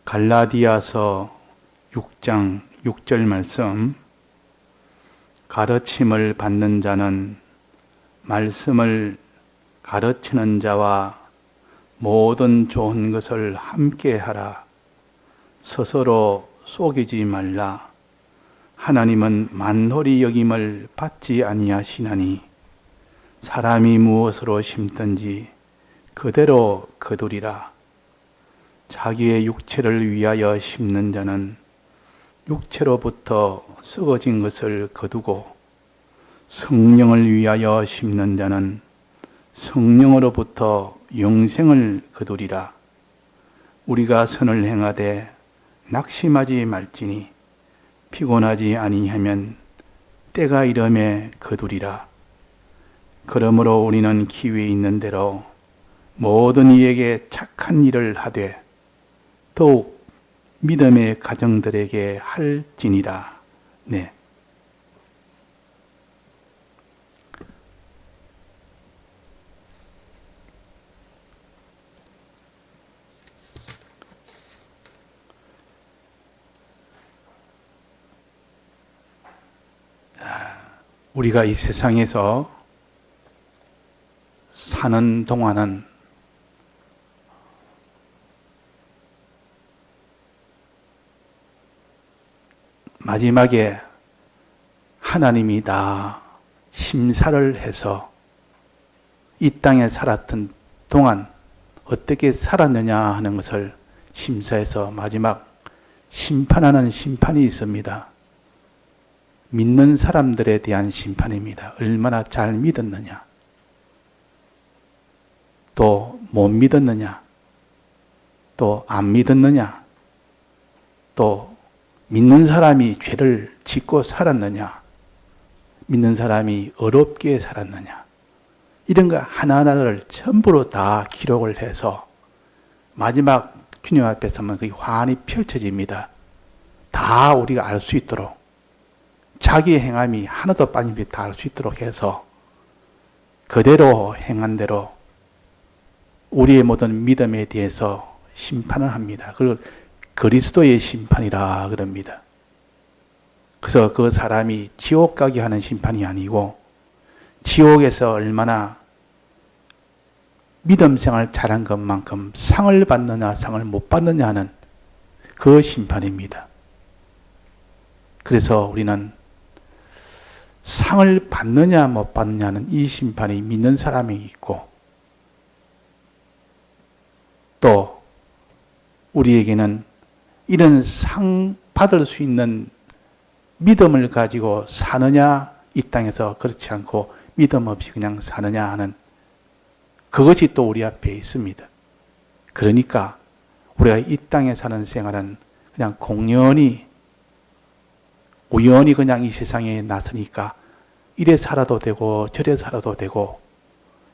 갈라디아서 6장 6절 말씀. 가르침을 받는 자는 말씀을 가르치는 자와 모든 좋은 것을 함께 하라. 스스로 속이지 말라. 하나님은 만홀히 여김을 받지 아니하시나니 사람이 무엇으로 심든지 그대로 거두리라. 자기의 육체를 위하여 심는 자는 육체로부터 썩어진 것을 거두고, 성령을 위하여 심는 자는 성령으로부터 영생을 거두리라. 우리가 선을 행하되 낙심하지 말지니 피곤하지 아니하면 때가 이름에 거두리라. 그러므로 우리는 기회 있는 대로 모든 이에게 착한 일을 하되 더욱 믿음의 가정들에게 할지니라. 네. 우리가 이 세상에서 사는 동안은 마지막에 하나님이 다 심사를 해서 이 땅에 살았던 동안 어떻게 살았느냐 하는 것을 심사해서 마지막 심판하는 심판이 있습니다. 믿는 사람들에 대한 심판입니다. 얼마나 잘 믿었느냐, 또 못 믿었느냐, 또 안 믿었느냐, 또 믿는 사람이 죄를 짓고 살았느냐, 믿는 사람이 어렵게 살았느냐, 이런 거 하나하나를 전부로 다 기록을 해서 마지막 주님 앞에 서면 그 환히 펼쳐집니다. 다 우리가 알 수 있도록, 자기의 행함이 하나도 빠짐없이 다 알 수 있도록 해서 그대로 행한 대로 우리의 모든 믿음에 대해서 심판을 합니다. 그걸 그리스도의 심판이라 그럽니다. 그래서 그 사람이 지옥 가게 하는 심판이 아니고 지옥에서 얼마나 믿음 생활 잘한 것만큼 상을 받느냐 상을 못 받느냐 하는 그 심판입니다. 그래서 우리는 상을 받느냐 못 받느냐는 이 심판이 믿는 사람이 있고, 또 우리에게는 이런 상 받을 수 있는 믿음을 가지고 사느냐, 이 땅에서 그렇지 않고 믿음 없이 그냥 사느냐 하는 그것이 또 우리 앞에 있습니다. 그러니까 우리가 이 땅에 사는 생활은 그냥 공연히 우연히 그냥 이 세상에 나서니까 이래 살아도 되고 저래 살아도 되고,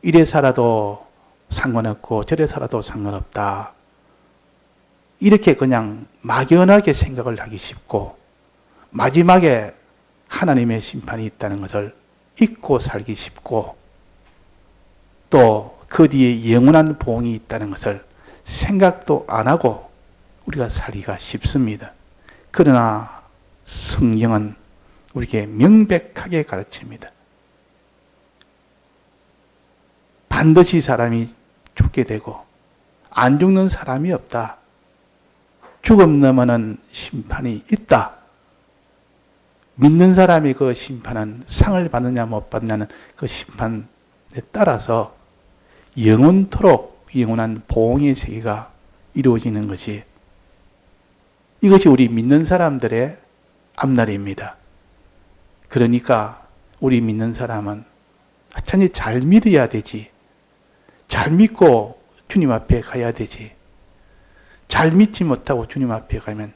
이래 살아도 상관없고 저래 살아도 상관없다, 이렇게 그냥 막연하게 생각을 하기 쉽고 마지막에 하나님의 심판이 있다는 것을 잊고 살기 쉽고, 또 그 뒤에 영원한 보응이 있다는 것을 생각도 안 하고 우리가 살기가 쉽습니다. 그러나 성경은 우리에게 명백하게 가르칩니다. 반드시 사람이 죽게 되고 안 죽는 사람이 없다. 죽음 넘어는 심판이 있다. 믿는 사람이 그 심판은 상을 받느냐 못 받느냐는 그 심판에 따라서 영원토록 영원한 보응의 세계가 이루어지는 것이, 이것이 우리 믿는 사람들의 앞날입니다. 그러니까 우리 믿는 사람은 하찮이 잘 믿어야 되지. 잘 믿고 주님 앞에 가야 되지. 잘 믿지 못하고 주님 앞에 가면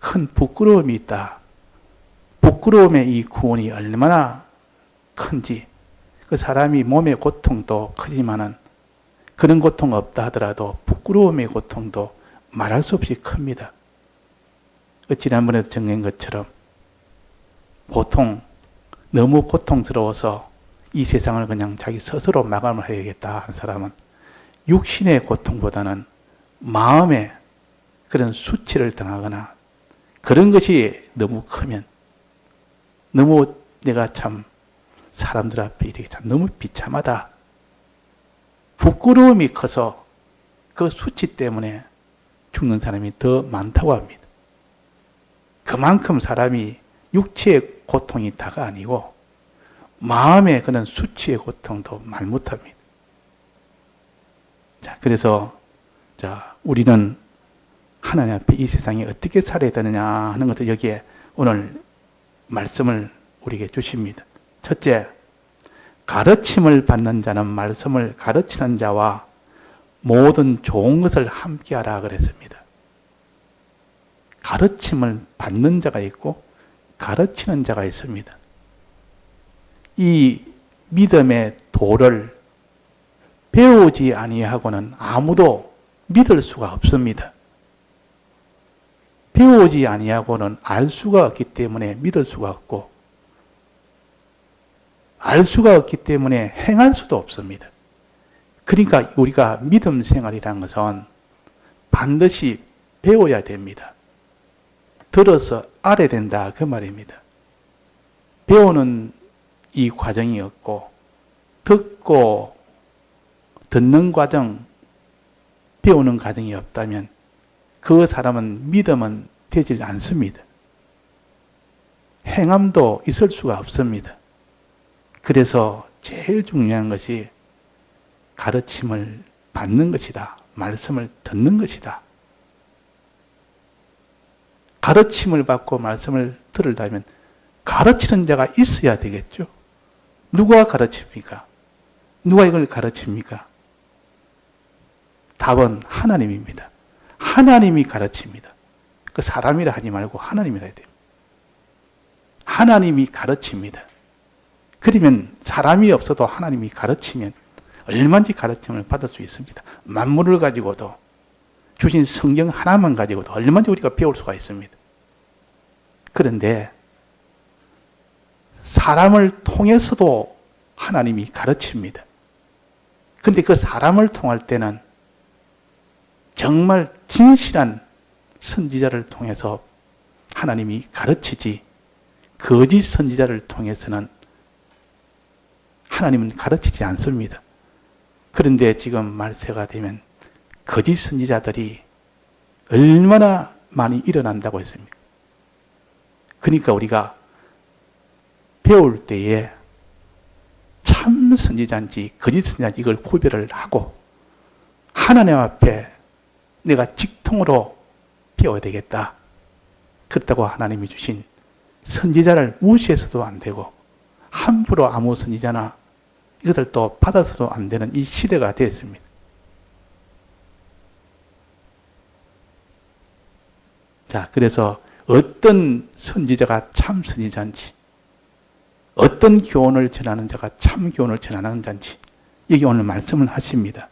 큰 부끄러움이 있다. 부끄러움의 이 구원이 얼마나 큰지, 그 사람이 몸의 고통도 크지만은 그런 고통 없다 하더라도 부끄러움의 고통도 말할 수 없이 큽니다. 지난번에도 정한 것처럼 보통 너무 고통스러워서 이 세상을 그냥 자기 스스로 마감을 해야겠다 하는 사람은 육신의 고통보다는 마음의 그런 수치를 당하거나 그런 것이 너무 크면 너무 내가 참 사람들 앞에 이렇게 참 너무 비참하다. 부끄러움이 커서 그 수치 때문에 죽는 사람이 더 많다고 합니다. 그만큼 사람이 육체의 고통이 다가 아니고 마음의 그런 수치의 고통도 말 못합니다. 자, 그래서 우리는 하나님 앞에 이 세상에 어떻게 살아야 되느냐 하는 것도 여기에 오늘 말씀을 우리에게 주십니다. 첫째, 가르침을 받는 자는 말씀을 가르치는 자와 모든 좋은 것을 함께하라 그랬습니다. 가르침을 받는 자가 있고 가르치는 자가 있습니다. 이 믿음의 도를 배우지 아니하고는 아무도 믿을 수가 없습니다. 배우지 아니하고는 알 수가 없기 때문에 믿을 수가 없고 알 수가 없기 때문에 행할 수도 없습니다. 그러니까 우리가 믿음 생활이라는 것은 반드시 배워야 됩니다. 들어서 알아야 된다 그 말입니다. 배우는 이 과정이 없고 듣고 듣는 과정, 배우는 과정이 없다면 그 사람은 믿음은 되질 않습니다. 행함도 있을 수가 없습니다. 그래서 제일 중요한 것이 가르침을 받는 것이다. 말씀을 듣는 것이다. 가르침을 받고 말씀을 들으려면 가르치는 자가 있어야 되겠죠. 누가 가르칩니까? 누가 이걸 가르칩니까? 답은 하나님입니다. 하나님이 가르칩니다. 그 사람이라 하지 말고 하나님이라 해야 돼요. 하나님이 가르칩니다. 그러면 사람이 없어도 하나님이 가르치면 얼마든지 가르침을 받을 수 있습니다. 만물을 가지고도 주신 성경 하나만 가지고도 얼마든지 우리가 배울 수가 있습니다. 그런데 사람을 통해서도 하나님이 가르칩니다. 그런데 그 사람을 통할 때는 정말 진실한 선지자를 통해서 하나님이 가르치지 거짓 선지자를 통해서는 하나님은 가르치지 않습니다. 그런데 지금 말세가 되면 거짓 선지자들이 얼마나 많이 일어난다고 했습니까? 그러니까 우리가 배울 때에 참 선지자인지 거짓 선지자인지 이걸 구별을 하고 하나님 앞에 내가 직통으로 배워야 되겠다. 그렇다고 하나님이 주신 선지자를 무시해서도 안 되고 함부로 아무 선지자나 이것을 또 받아서도 안 되는 이 시대가 되었습니다. 자, 그래서 어떤 선지자가 참 선지자인지 어떤 교훈을 전하는 자가 참 교훈을 전하는 자인지 여기 오늘 말씀을 하십니다.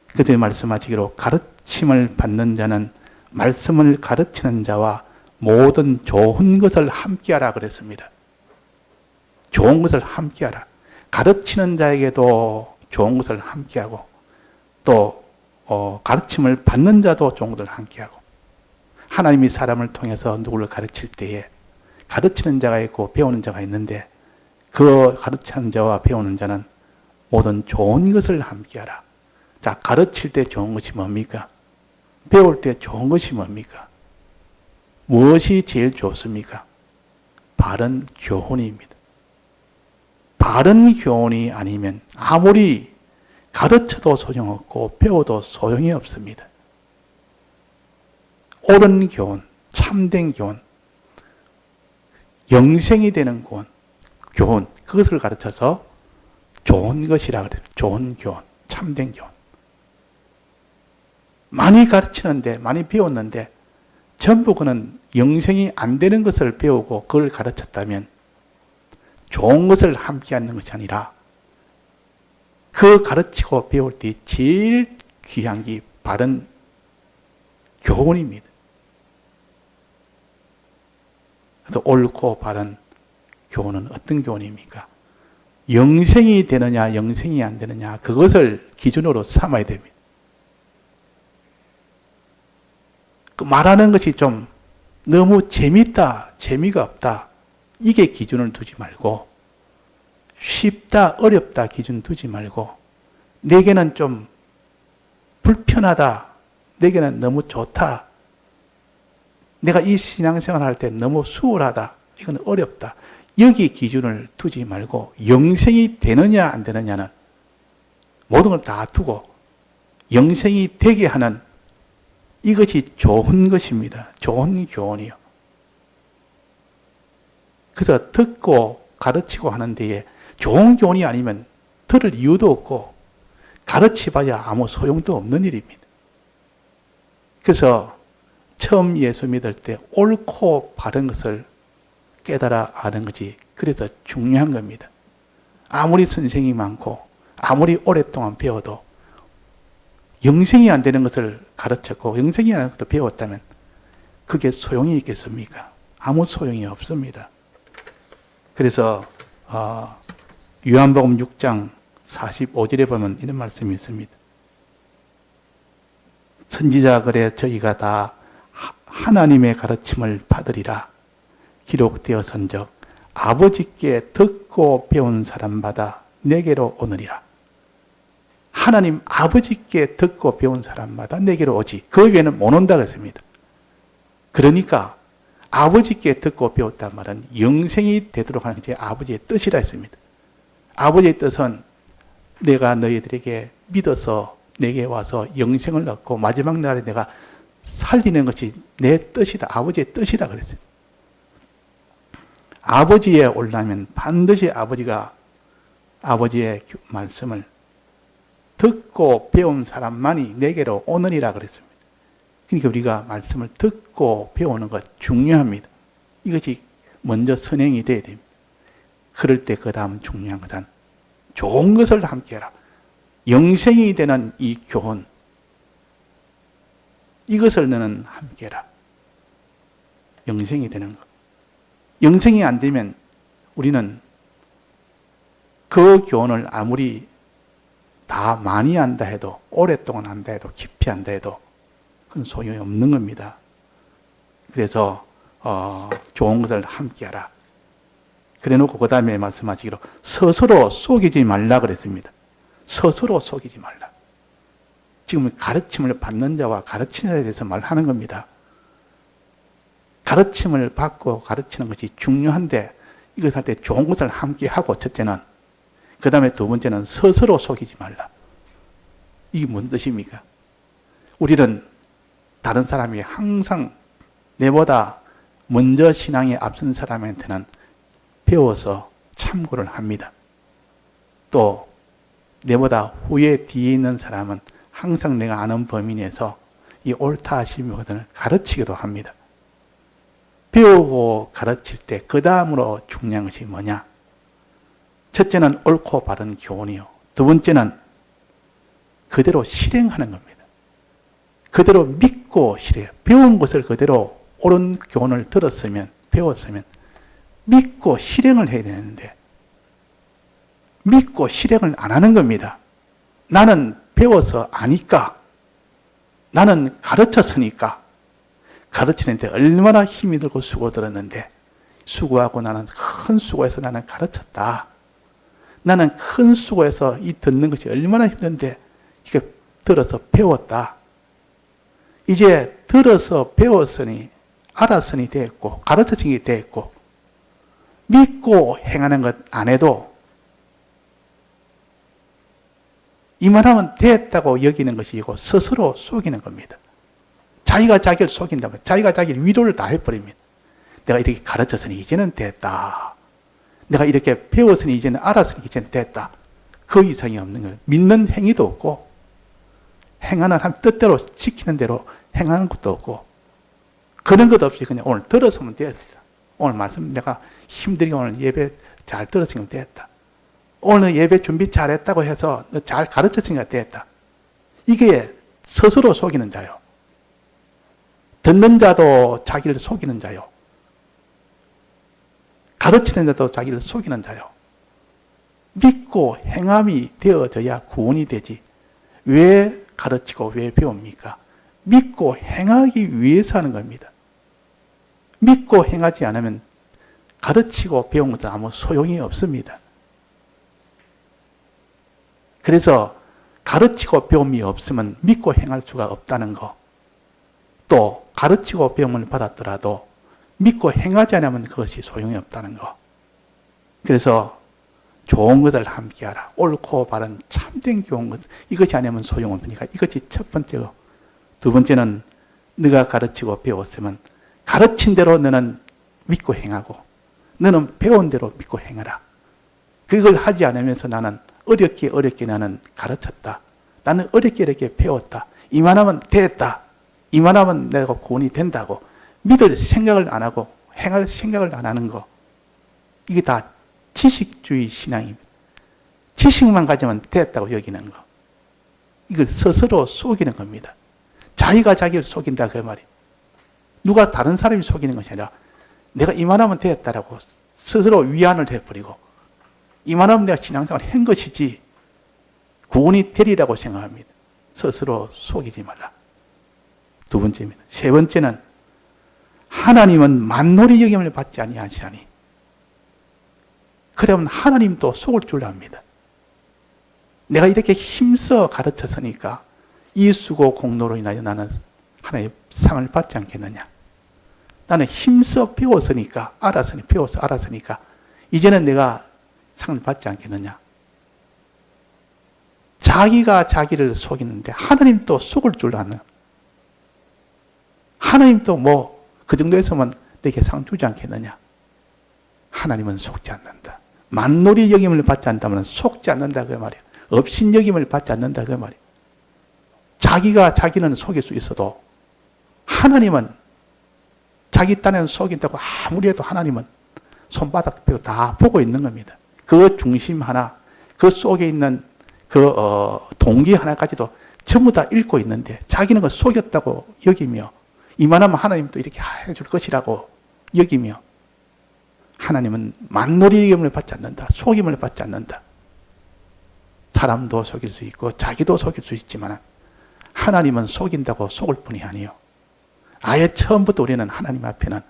그때 말씀하시기로 가르침을 받는 자는 말씀을 가르치는 자와 모든 좋은 것을 함께하라 그랬습니다. 좋은 것을 함께하라. 가르치는 자에게도 좋은 것을 함께하고 또 가르침을 받는 자도 좋은 것을 함께하고 하나님이 사람을 통해서 누구를 가르칠 때에 가르치는 자가 있고 배우는 자가 있는데 그 가르치는 자와 배우는 자는 모든 좋은 것을 함께하라. 자, 가르칠 때 좋은 것이 뭡니까? 배울 때 좋은 것이 뭡니까? 무엇이 제일 좋습니까? 바른 교훈입니다. 바른 교훈이 아니면 아무리 가르쳐도 소용없고 배워도 소용이 없습니다. 옳은 교훈, 참된 교훈, 영생이 되는 교훈, 그것을 가르쳐서 좋은 것이라 그래요. 좋은 교훈, 참된 교훈. 많이 가르치는데, 많이 배웠는데 전부 그는 영생이 안 되는 것을 배우고 그걸 가르쳤다면 좋은 것을 함께 하는 것이 아니라 그 가르치고 배울 때 제일 귀한 게 바른 교훈입니다. 그래서 옳고 바른 교훈은 어떤 교훈입니까? 영생이 되느냐 영생이 안 되느냐 그것을 기준으로 삼아야 됩니다. 그 말하는 것이 좀 너무 재밌다, 재미가 없다. 이게 기준을 두지 말고, 쉽다, 어렵다 기준 두지 말고, 내게는 좀 불편하다, 내게는 너무 좋다, 내가 이 신앙생활 할 때 너무 수월하다, 이건 어렵다. 여기 기준을 두지 말고 영생이 되느냐 안 되느냐는 모든 걸 다 두고 영생이 되게 하는 이것이 좋은 것입니다. 좋은 교훈이요. 그래서 듣고 가르치고 하는 데에 좋은 교훈이 아니면 들을 이유도 없고 가르치봐야 아무 소용도 없는 일입니다. 그래서 처음 예수 믿을 때 옳고 바른 것을 깨달아 아는 것이 그래서 중요한 겁니다. 아무리 선생이 많고 아무리 오랫동안 배워도 영생이 안 되는 것을 가르쳤고 영생이 안 되는 것도 배웠다면 그게 소용이 있겠습니까? 아무 소용이 없습니다. 그래서 요한복음 6장 45절에 보면 이런 말씀이 있습니다. 선지자 글에 저희가 다 하나님의 가르침을 받으리라 기록되었은즉 아버지께 듣고 배운 사람마다 내게로 오느니라. 하나님 아버지께 듣고 배운 사람마다 내게로 오지 그 외에는 못 온다고 했습니다. 그러니까 아버지께 듣고 배웠단 말은 영생이 되도록 하는 게 아버지의 뜻이라 했습니다. 아버지의 뜻은 내가 너희들에게 믿어서 내게 와서 영생을 얻고 마지막 날에 내가 살리는 것이 내 뜻이다. 아버지의 뜻이다 그랬어요. 아버지에 오려면 반드시 아버지가 아버지의 말씀을 듣고 배운 사람만이 내게로 오느니라 그랬습니다. 그러니까 우리가 말씀을 듣고 배우는 것 중요합니다. 이것이 먼저 선행이 돼야 됩니다. 그럴 때 그 다음 중요한 것은 좋은 것을 함께 해라. 영생이 되는 이 교훈, 이것을 너는 함께 해라. 영생이 되는 것. 영생이 안 되면 우리는 그 교훈을 아무리 다 많이 한다 해도, 오랫동안 한다 해도, 깊이 한다 해도 그건 소용이 없는 겁니다. 그래서 좋은 것을 함께 하라. 그래 놓고 그 다음에 말씀하시기로 스스로 속이지 말라 그랬습니다. 스스로 속이지 말라. 지금 가르침을 받는 자와 가르치는 자에 대해서 말하는 겁니다. 가르침을 받고 가르치는 것이 중요한데 이것 할 때 좋은 것을 함께 하고 첫째는 그 다음에 두 번째는 스스로 속이지 말라. 이게 뭔 뜻입니까? 우리는 다른 사람이 항상 내보다 먼저 신앙에 앞선 사람한테는 배워서 참고를 합니다. 또 내보다 후에 뒤에 있는 사람은 항상 내가 아는 범위 내에서 이 옳다 하심이거든을 가르치기도 합니다. 배우고 가르칠 때 그 다음으로 중요한 것이 뭐냐? 첫째는 옳고 바른 교훈이요. 두 번째는 그대로 실행하는 겁니다. 그대로 믿고 실행. 배운 것을 그대로 옳은 교훈을 들었으면, 배웠으면 믿고 실행을 해야 되는데 믿고 실행을 안 하는 겁니다. 나는 배워서 아니까, 나는 가르쳤으니까, 가르치는데 얼마나 힘이 들고 수고 들었는데 수고하고 나는 큰 수고해서 나는 가르쳤다. 나는 큰 수고해서 이 듣는 것이 얼마나 힘든데 이게 들어서 배웠다. 이제 들어서 배웠으니 알았으니 됐고 가르쳐진 게 됐고 믿고 행하는 것 안 해도 이만하면 됐다고 여기는 것이고 스스로 속이는 겁니다. 자기가 자기를 속인다면 자기가 자기를 위로를 다 해버립니다. 내가 이렇게 가르쳤으니 이제는 됐다. 내가 이렇게 배웠으니 이제는 알았으니 이제는 됐다. 그 이상이 없는 거예요. 믿는 행위도 없고 행하는 한 뜻대로 지키는 대로 행하는 것도 없고 그런 것 없이 그냥 오늘 들었으면 됐어. 오늘 말씀 내가 힘들게 오늘 예배 잘 들었으면 됐다. 오늘 예배 준비 잘했다고 해서 너 잘 가르쳤으니까 됐다. 이게 스스로 속이는 자요. 듣는 자도 자기를 속이는 자요. 가르치는 자도 자기를 속이는 자요. 믿고 행함이 되어져야 구원이 되지. 왜 가르치고 왜 배웁니까? 믿고 행하기 위해서 하는 겁니다. 믿고 행하지 않으면 가르치고 배운 것도 아무 소용이 없습니다. 그래서 가르치고 배움이 없으면 믿고 행할 수가 없다는 거. 또 가르치고 배움을 받았더라도 믿고 행하지 않으면 그것이 소용이 없다는 거. 그래서 좋은 것을 함께하라. 옳고 바른 참된 좋은 것. 이것이 아니면 소용없으니까 이것이 첫 번째고, 두 번째는 네가 가르치고 배웠으면 가르친 대로 너는 믿고 행하고 너는 배운 대로 믿고 행하라. 그걸 하지 않으면서 나는 어렵게 나는 가르쳤다. 나는 어렵게 배웠다. 이만하면 됐다. 이만하면 내가 구원이 된다고 믿을 생각을 안 하고 행할 생각을 안 하는 거. 이게 다 지식주의 신앙입니다. 지식만 가지면 됐다고 여기는 거. 이걸 스스로 속이는 겁니다. 자기가 자기를 속인다 그 말이에요. 누가 다른 사람이 속이는 것이 아니라 내가 이만하면 되었다라고 스스로 위안을 해버리고 이만하면 내가 신앙생활을 한 것이지 구원이 되리라고 생각합니다. 스스로 속이지 말라. 두 번째입니다. 세 번째는 하나님은 만놀이 여김을 받지 아니하시나니 그러면 하나님도 속을 줄 압니다. 내가 이렇게 힘써 가르쳤으니까 이 수고 공로로 인하여 나는 하나님의 상을 받지 않겠느냐. 나는 힘써 배워서 알았으니까 이제는 내가 상을 받지 않겠느냐. 자기가 자기를 속이는데 하나님도 속을 줄 아는. 하나님도 뭐 그 정도에서만 내게 상 주지 않겠느냐. 하나님은 속지 않는다. 만놀이 여김을 받지 않다면 속지 않는다 그 말이에요. 업신 여김을 받지 않는다 그 말이에요. 자기는 속일 수 있어도 하나님은 자기 딴에는 속인다고 아무리 해도 하나님은 손바닥 펴고 다 보고 있는 겁니다. 그 중심 하나, 그 속에 있는 그 동기 하나까지도 전부 다 읽고 있는데 자기는 그 속였다고 여기며 이만하면 하나님도 이렇게 해줄 것이라고 여기며 하나님은 만놀이 여김을 받지 않는다. 속임을 받지 않는다. 사람도 속일 수 있고 자기도 속일 수 있지만 하나님은 속인다고 속을 뿐이 아니요. 아예 처음부터 우리는 하나님 앞에는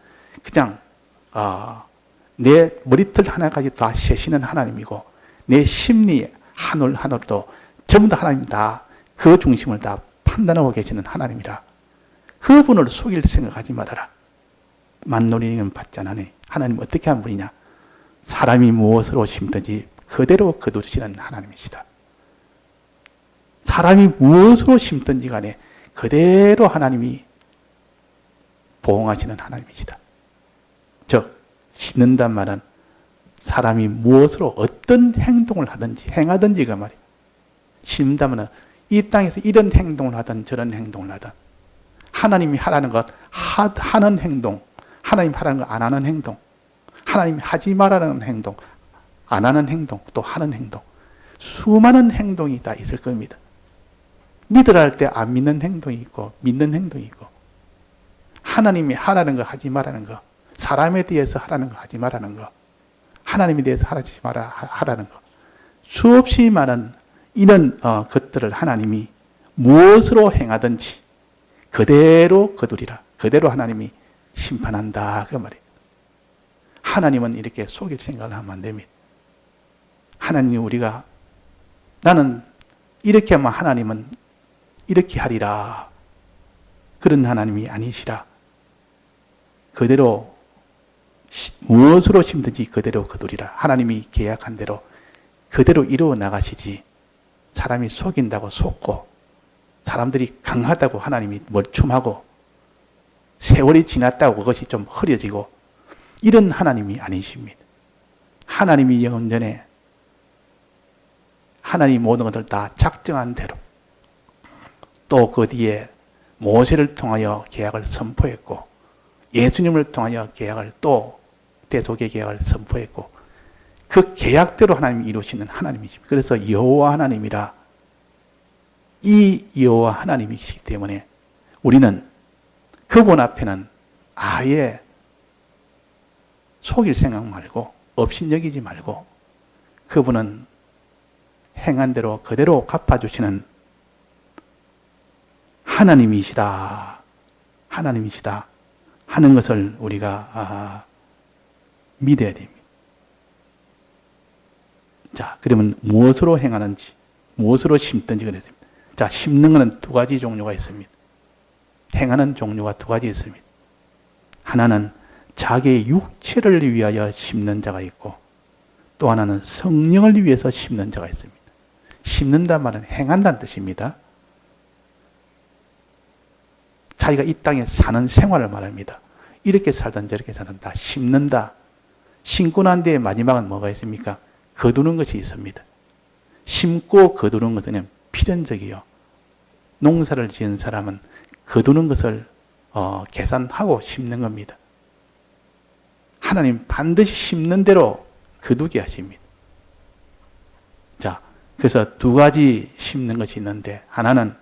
그냥 내 머리털 하나까지 다 세시는 하나님이고 내 심리 한 올 한 올도 전부 다 하나님 다 그 중심을 다 판단하고 계시는 하나님이라 그분을 속일 생각하지 말아라. 만놀이는 받지 않으니 하나님 어떻게 한 분이냐. 사람이 무엇으로 심든지 그대로 거두시는 하나님이시다. 사람이 무엇으로 심든지 간에 그대로 하나님이 보응하시는 하나님이시다. 즉 심는단 말은 사람이 무엇으로 어떤 행동을 하든지 행하든지 그 말이에요. 심는다면 이 땅에서 이런 행동을 하든 저런 행동을 하든 하나님이 하라는 것 하는 행동, 하나님 하라는 것 안 하는 행동, 하나님이 하지 말라는 행동, 안 하는 행동, 또 하는 행동, 수많은 행동이 다 있을 겁니다. 믿으라 할 때 안 믿는 행동이 있고 믿는 행동이 있고 하나님이 하라는 거 하지 말라는 거, 사람에 대해서 하라는 거 하지 말라는 거, 하나님에 대해서 하지 마라 하라는 거, 수없이 많은 이런 것들을 하나님이 무엇으로 행하든지 그대로 거두리라. 그대로 하나님이 심판한다 그 말이에요. 하나님은 이렇게 속일 생각을 하면 안 됩니다. 하나님이 우리가 나는 이렇게 하면 하나님은 이렇게 하리라. 그런 하나님이 아니시라. 그대로 무엇으로 심든지 그대로 거두리라. 하나님이 계약한 대로 그대로 이루어 나가시지 사람이 속인다고 속고 사람들이 강하다고 하나님이 멀춤하고 세월이 지났다고 그것이 좀 흐려지고 이런 하나님이 아니십니다. 하나님이 영원전에 하나님 모든 것을 다 작정한 대로 또 그 뒤에 모세를 통하여 계약을 선포했고 예수님을 통하여 계약을 또 대속의 계약을 선포했고 그 계약대로 하나님이 이루시는 하나님이십니다. 그래서 여호와 하나님이라 이 여호와 하나님이시기 때문에 우리는 그분 앞에는 아예 속일 생각 말고 업신여기지 말고 그분은 행한 대로 그대로 갚아주시는 하나님이시다. 하나님이시다. 하는 것을 우리가 믿어야 됩니다. 자, 그러면 무엇으로 행하는지, 무엇으로 심든지 그랬습니다. 자, 심는 것은 두 가지 종류가 있습니다. 행하는 종류가 두 가지 있습니다. 하나는 자기의 육체를 위하여 심는 자가 있고, 또 하나는 성령을 위해서 심는 자가 있습니다. 심는다는 말은 행한다는 뜻입니다. 자기가 이 땅에 사는 생활을 말합니다. 이렇게 살든 저렇게 살든 다 심는다. 심고 난 뒤에 마지막은 뭐가 있습니까? 거두는 것이 있습니다. 심고 거두는 것은 필연적이요. 농사를 지은 사람은 거두는 것을 계산하고 심는 겁니다. 하나님 반드시 심는 대로 거두게 하십니다. 자, 그래서 두 가지 심는 것이 있는데, 하나는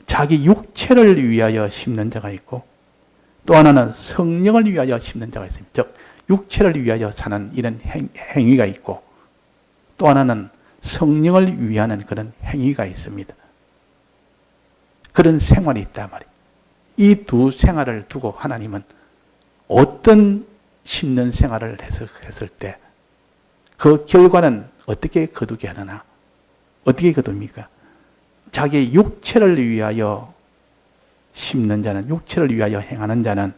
자기 육체를 위하여 심는 자가 있고, 또 하나는 성령을 위하여 심는 자가 있습니다. 즉, 육체를 위하여 사는 이런 행위가 있고, 또 하나는 성령을 위하는 그런 행위가 있습니다. 그런 생활이 있단 말이에요. 이 두 생활을 두고 하나님은 어떤 심는 생활을 했을 때 그 결과는 어떻게 거두게 하느냐? 어떻게 거둡니까? 자기의 육체를 위하여 심는 자는, 육체를 위하여 행하는 자는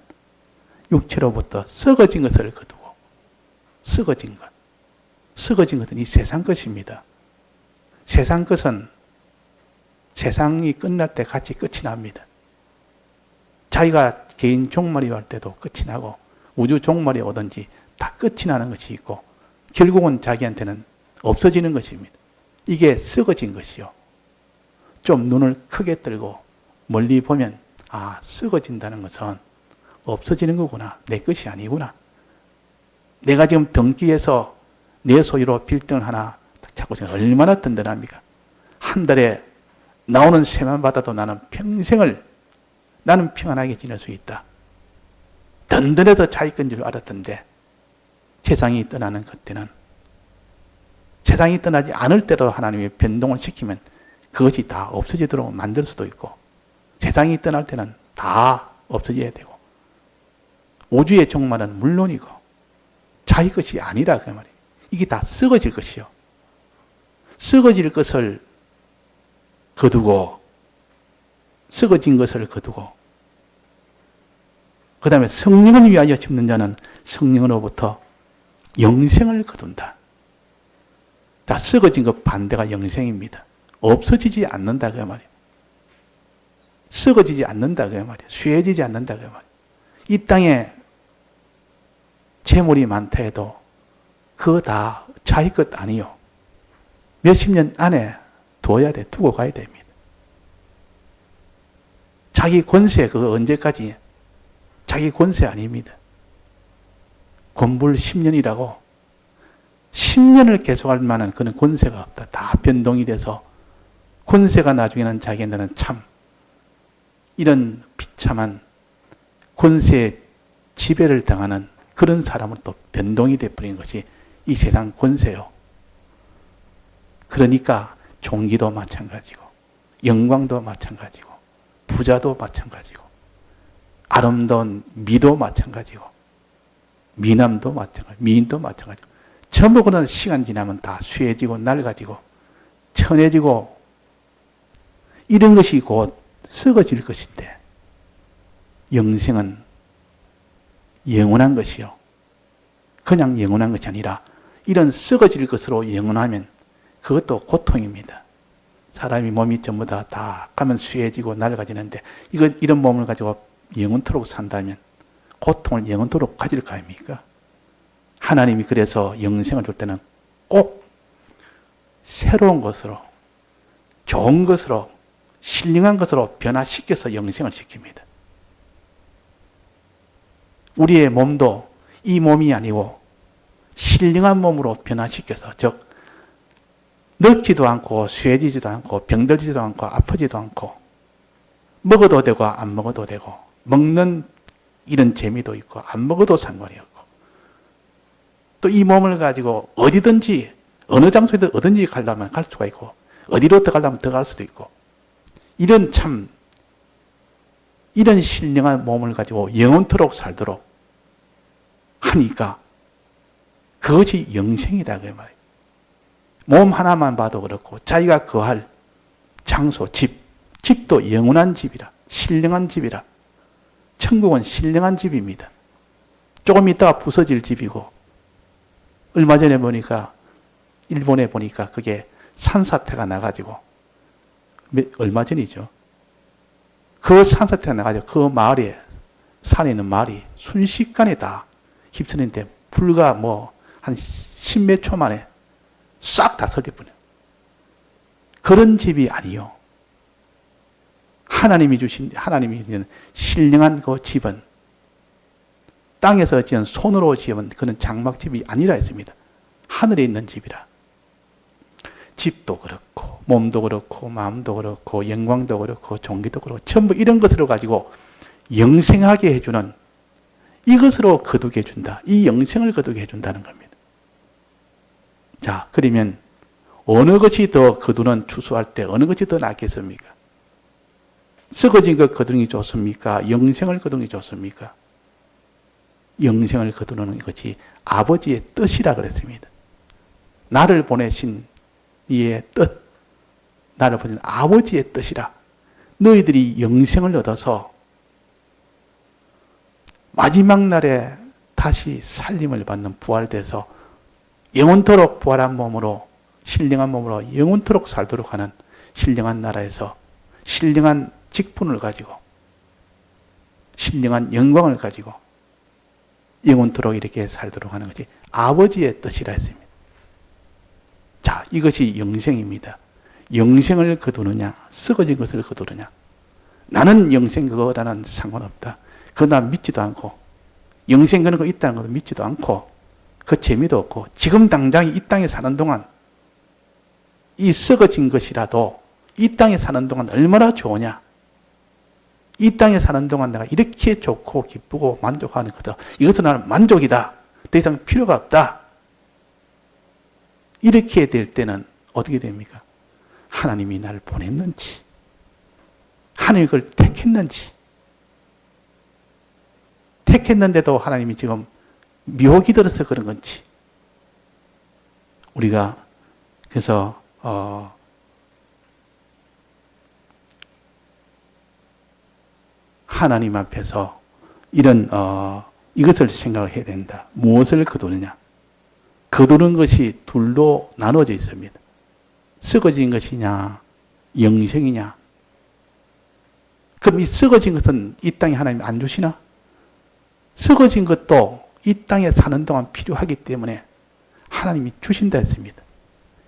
육체로부터 썩어진 것을 거두고, 썩어진 것. 썩어진 것은 이 세상 것입니다. 세상 것은 세상이 끝날 때 같이 끝이 납니다. 자기가 개인 종말이 올 때도 끝이 나고, 우주 종말이 오든지 다 끝이 나는 것이 있고, 결국은 자기한테는 없어지는 것입니다. 이게 썩어진 것이요. 좀 눈을 크게 뜨고 멀리 보면, 아, 썩어진다는 것은 없어지는 거구나. 내 것이 아니구나. 내가 지금 등기해서 내 소유로 빌딩을 하나 찾고 있으면 얼마나 든든합니까? 한 달에 나오는 세만 받아도 나는 평생을 나는 평안하게 지낼 수 있다. 든든해서 자기 건 줄 알았던데, 세상이 떠나는 그때는, 세상이 떠나지 않을 때도 하나님이 변동을 시키면 그것이 다 없어지도록 만들 수도 있고, 세상이 떠날 때는 다 없어져야 되고, 우주의 종말은 물론이고 자기 것이 아니라 그 말이에요. 이게 다 썩어질 것이요. 썩어질 것을 거두고, 썩어진 것을 거두고, 그 다음에 성령을 위하여 심는 자는 성령으로부터 영생을 거둔다. 다 썩어진 것 반대가 영생입니다. 없어지지 않는다 그 말이에요. 썩어지지 않는다 그 말이에요. 쇠해지지 않는다 그 말이에요. 이 땅에 재물이 많다 해도 그거 다 자기 것 아니요. 몇십 년 안에 둬야 돼. 두고 가야 됩니다. 자기 권세 그거 언제까지? 자기 권세 아닙니다. 권불 10년이라고 10년을 계속할 만한 그런 권세가 없다. 다 변동이 돼서 권세가 나중에는 자기네들은 참 이런 비참한 권세의 지배를 당하는 그런 사람으로 또 변동이 되어버린 것이 이 세상 권세요. 그러니까 종기도 마찬가지고, 영광도 마찬가지고, 부자도 마찬가지고, 아름다운 미도 마찬가지고, 미남도 마찬가지고, 미인도 마찬가지고, 전부 그런 시간 지나면 다 쇠해지고 낡아지고 천해지고 이런 것이 곧 썩어질 것인데, 영생은 영원한 것이요. 그냥 영원한 것이 아니라 이런 썩어질 것으로 영원하면 그것도 고통입니다. 사람이 몸이 전부 다 가면 쇠해지고 낡아지는데, 이런 몸을 가지고 영원토록 산다면 고통을 영원토록 가질 거 아닙니까? 하나님이 그래서 영생을 줄 때는 꼭 새로운 것으로, 좋은 것으로, 신령한 것으로 변화시켜서 영생을 시킵니다. 우리의 몸도 이 몸이 아니고 신령한 몸으로 변화시켜서, 즉 늙지도 않고 쇠지지도 않고 병들지도 않고 아프지도 않고, 먹어도 되고 안 먹어도 되고, 먹는 이런 재미도 있고 안 먹어도 상관이 없고, 또 이 몸을 가지고 어디든지 어느 장소에든 어디든지 가려면 갈 수가 있고, 어디로 더 가려면 더 갈 수도 있고, 이런 참 이런 신령한 몸을 가지고 영원토록 살도록 하니까 그것이 영생이다 그 말이에요. 몸 하나만 봐도 그렇고 자기가 거할 장소, 집도 영원한 집이라, 신령한 집이라. 천국은 신령한 집입니다. 조금 있다가 부서질 집이고, 얼마 전에 보니까 일본에 보니까 그게 산사태가 나가지고, 얼마 전이죠. 그 산사태가 나가지고 그 마을에, 산에 있는 마을이 순식간에 다 휩쓸리는데 불과 한 10몇 초 만에 싹 다 설려버려요. 그런 집이 아니요. 하나님이 주신 신령한 그 집은 땅에서 지은 손으로 지은 그런 장막집이 아니라 했습니다. 하늘에 있는 집이라. 집도 그렇고 몸도 그렇고 마음도 그렇고 영광도 그렇고 종기도 그렇고 전부 이런 것으로 가지고 영생하게 해주는 이것으로 거두게 해준다. 이 영생을 거두게 해준다는 겁니다. 자, 그러면 어느 것이 더 거두는 추수할 때 어느 것이 더 낫겠습니까? 썩어진 것 거두는 게 좋습니까? 영생을 거두는 게 좋습니까? 영생을 거두는 것이 아버지의 뜻이라 그랬습니다. 나를 보내신 이의 뜻, 나를 보내신 아버지의 뜻이라. 너희들이 영생을 얻어서 마지막 날에 다시 살림을 받는 부활돼서 영원토록 부활한 몸으로 신령한 몸으로 영원토록 살도록 하는 신령한 나라에서 신령한 직분을 가지고 신령한 영광을 가지고 영원토록 이렇게 살도록 하는 것이 아버지의 뜻이라 했습니다. 자, 이것이 영생입니다. 영생을 거두느냐, 썩어진 것을 거두느냐. 나는 영생 그거라는 상관없다. 그거 난 믿지도 않고, 영생 그런 거 있다는 것도 믿지도 않고, 그 재미도 없고, 지금 당장 이 땅에 사는 동안, 이 썩어진 것이라도 이 땅에 사는 동안 얼마나 좋으냐. 이 땅에 사는 동안 내가 이렇게 좋고 기쁘고 만족하는 것도 이것은 나는 만족이다. 더 이상 필요가 없다. 이렇게 될 때는 어떻게 됩니까? 하나님이 나를 보냈는지, 하나님이 그걸 택했는지, 택했는데도 하나님이 지금 미혹이 들어서 그런 건지, 우리가 그래서 하나님 앞에서 이런 이것을 생각을 해야 된다. 무엇을 거두느냐? 거두는 것이 둘로 나눠져 있습니다. 썩어진 것이냐, 영생이냐. 그럼 이 썩어진 것은 이 땅에 하나님 안 주시나? 썩어진 것도 이 땅에 사는 동안 필요하기 때문에 하나님이 주신다 했습니다.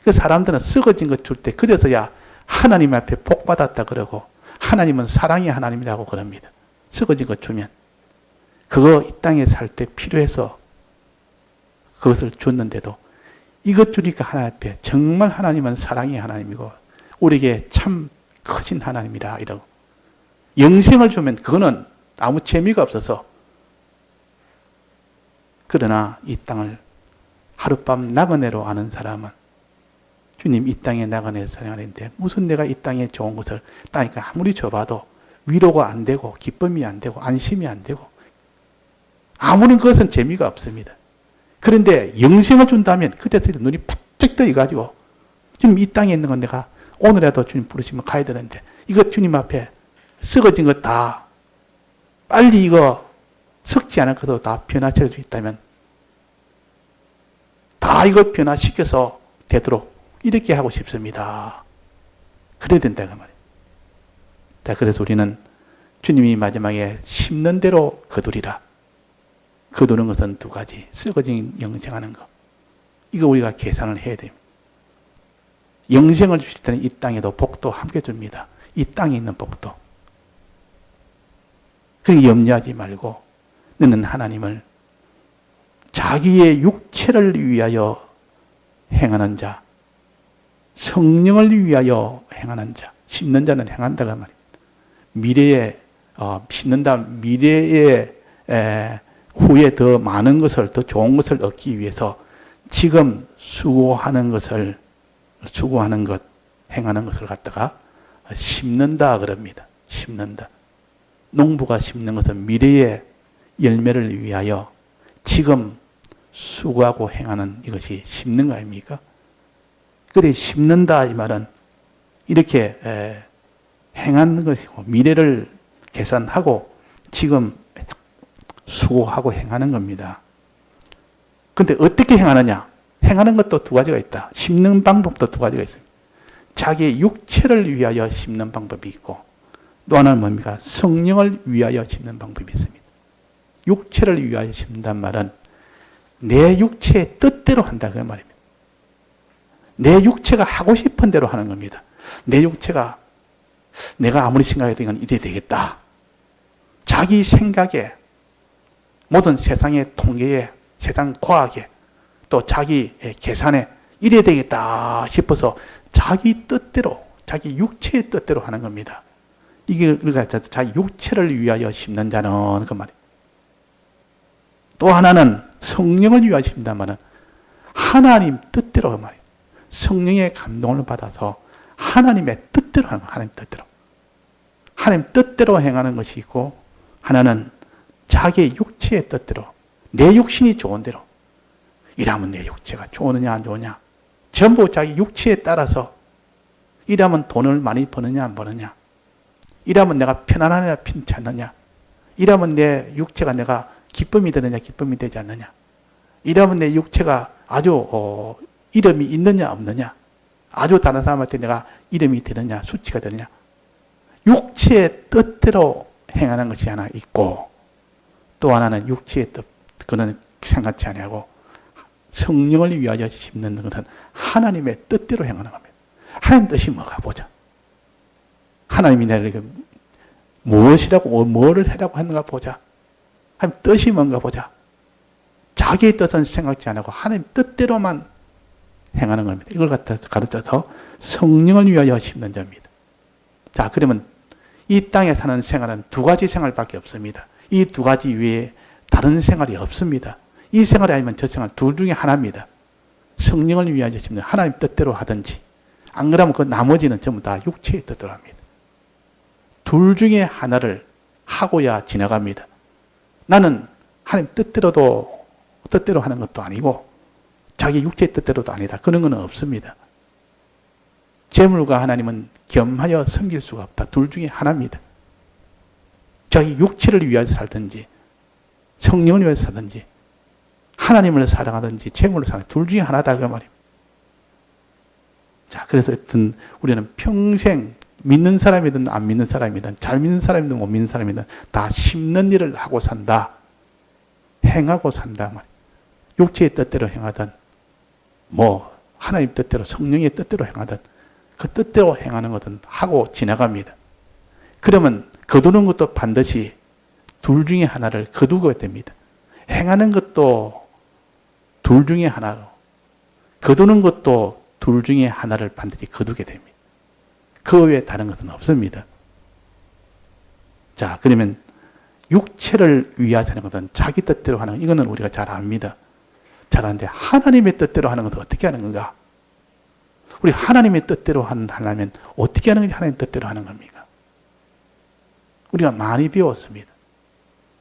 그 사람들은 썩어진 것 줄 때 그래서야 하나님 앞에 복 받았다 그러고 하나님은 사랑의 하나님이라고 그럽니다. 썩어진 것 주면 그거 이 땅에 살 때 필요해서 그것을 줬는데도 이것 주니까 하나님 앞에 정말 하나님은 사랑의 하나님이고 우리에게 참 크신 하나님이라 이러고 영생을 주면 그거는 아무 재미가 없어서 그러나 이 땅을 하룻밤 나그네로 아는 사람은 주님 이 땅에 나그네에서 생활했는데 무슨 내가 이 땅에 좋은 것을 땅에 아무리 줘봐도 위로가 안 되고 기쁨이 안 되고 안심이 안 되고 아무런 것은 재미가 없습니다. 그런데 영생을 준다면 그때부터 눈이 바짝 떠가지고 주님 이 땅에 있는 건 내가 오늘이라도 주님 부르시면 가야 되는데 이거 주님 앞에 썩어진 것 다 빨리 이거 썩지 않을 것도 다 변화시킬 수 있다면 다 이거 변화시켜서 되도록 이렇게 하고 싶습니다. 그래야 된다 그 말이에요. 자, 그래서 우리는 주님이 마지막에 심는 대로 거두리라. 거두는 것은 두 가지. 썩어진 영생하는 것. 이거 우리가 계산을 해야 됩니다. 영생을 주실 때는 이 땅에도 복도 함께 줍니다. 이 땅에 있는 복도. 그렇게 염려하지 말고 너는 하나님을 자기의 육체를 위하여 행하는 자, 성령을 위하여 행하는 자, 심는 자는 행한다가 말입니다. 미래에 심는다 미래에 후에 더 많은 것을 더 좋은 것을 얻기 위해서 지금 수고하는 것 행하는 것을 갖다가 심는다 그럽니다. 심는다. 농부가 심는 것은 미래의 열매를 위하여 지금 수고하고 행하는 이것이 심는 거 아닙니까? 그래 심는다 이 말은 이렇게 행하는 것이고 미래를 계산하고 지금 수고하고 행하는 겁니다. 그런데 어떻게 행하느냐? 행하는 것도 두 가지가 있다. 심는 방법도 두 가지가 있습니다. 자기의 육체를 위하여 심는 방법이 있고 또 하나는 뭡니까? 성령을 위하여 심는 방법이 있습니다. 육체를 위하여 심는다는 말은 내 육체의 뜻대로 한다 그 말입니다. 내 육체가 하고 싶은 대로 하는 겁니다. 내 육체가 내가 아무리 생각해도 이건 이래 되겠다. 자기 생각에 모든 세상의 통계에 세상 과학에 또 자기 계산에 이래 되겠다 싶어서 자기 뜻대로 자기 육체의 뜻대로 하는 겁니다. 이게 우리가 자기 육체를 위하여 심는 자는 그 말이에요. 또 하나는 성령을 위하여 심는단 말은 하나님 뜻대로 그 말이에요. 성령의 감동을 받아서 하나님의 뜻대로 하는 거예요. 하나님 뜻대로. 하나님 뜻대로 행하는 것이 있고 하나는 자기의 육체의 뜻대로 내 육신이 좋은 대로 일하면 내 육체가 좋으느냐 안 좋으냐 전부 자기 육체에 따라서 일하면 돈을 많이 버느냐 안 버느냐 일하면 내가 편안하냐 편치 않느냐 일하면 내 육체가 내가 기쁨이 되느냐 기쁨이 되지 않느냐 일하면 내 육체가 아주 이름이 있느냐 없느냐 아주 다른 사람한테 내가 이름이 되느냐 수치가 되느냐 육체의 뜻대로 행하는 것이 하나 있고 또 하나는 육체의 뜻 그거는 생각지 아니하고 성령을 위하여 심는 것은 하나님의 뜻대로 행하는 겁니다. 하나님 뜻이 뭐가 보자. 하나님이 내가 무엇이라고 뭐를 하라고 하는가 보자. 하나님 뜻이 뭔가 보자. 자기의 뜻은 생각지 않고 하나님 뜻대로만 행하는 겁니다. 이걸 갖다 가르쳐서 성령을 위하여 심는 자입니다. 자, 그러면 이 땅에 사는 생활은 두 가지 생활밖에 없습니다. 이 두 가지 외에 다른 생활이 없습니다. 이 생활이 아니면 저 생활 둘 중에 하나입니다. 성령을 위하여 심는 하나님 뜻대로 하든지 안 그러면 그 나머지는 전부 다 육체의 뜻대로 합니다. 둘 중에 하나를 하고야 지나갑니다. 나는 하나님 뜻대로 하는 것도 아니고 자기 육체의 뜻대로도 아니다. 그런 건 없습니다. 재물과 하나님은 겸하여 섬길 수가 없다. 둘 중에 하나입니다. 자기 육체를 위해서 살든지 성령을 위해서 살든지 하나님을 사랑하든지 재물을 사랑하든지 둘 중에 하나다 그 말입니다. 자, 그래서 하여튼 우리는 평생 믿는 사람이든 안 믿는 사람이든 잘 믿는 사람이든 못 믿는 사람이든 다 심는 일을 하고 산다. 행하고 산다 말이에요. 육체의 뜻대로 행하든 뭐 하나님 뜻대로 성령의 뜻대로 행하든 그 뜻대로 행하는 것은 하고 지나갑니다. 그러면 거두는 것도 반드시 둘 중에 하나를 거두게 됩니다. 행하는 것도 둘 중에 하나로 거두는 것도 둘 중에 하나를 반드시 거두게 됩니다. 그 외에 다른 것은 없습니다. 자, 그러면 육체를 위하여 하는 것은 자기 뜻대로 하는 것, 이거는 우리가 잘 압니다. 잘 아는데 하나님의 뜻대로 하는 것은 어떻게 하는 건가? 우리 하나님의 뜻대로 하려면 어떻게 하는 게 하나님의 뜻대로 하는 겁니까? 우리가 많이 배웠습니다.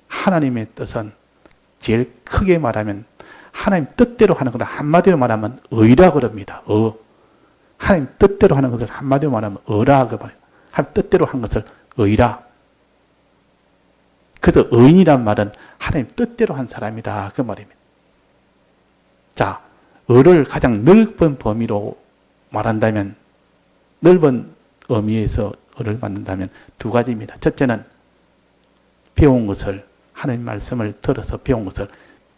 하나님의 뜻은 제일 크게 말하면 하나님 뜻대로 하는 것을 한마디로 말하면 의라 그럽니다. 하나님 뜻대로 하는 것을 한마디로 말하면 의라 그래요. 하나님 뜻대로 한 것을 의라. 그래서 의인이란 말은 하나님 뜻대로 한 사람이다 그 말입니다. 자, 의를 가장 넓은 범위로 말한다면 넓은 의미에서 의를 만든다면 두 가지입니다. 첫째는 배운 것을 하나님 말씀을 들어서 배운 것을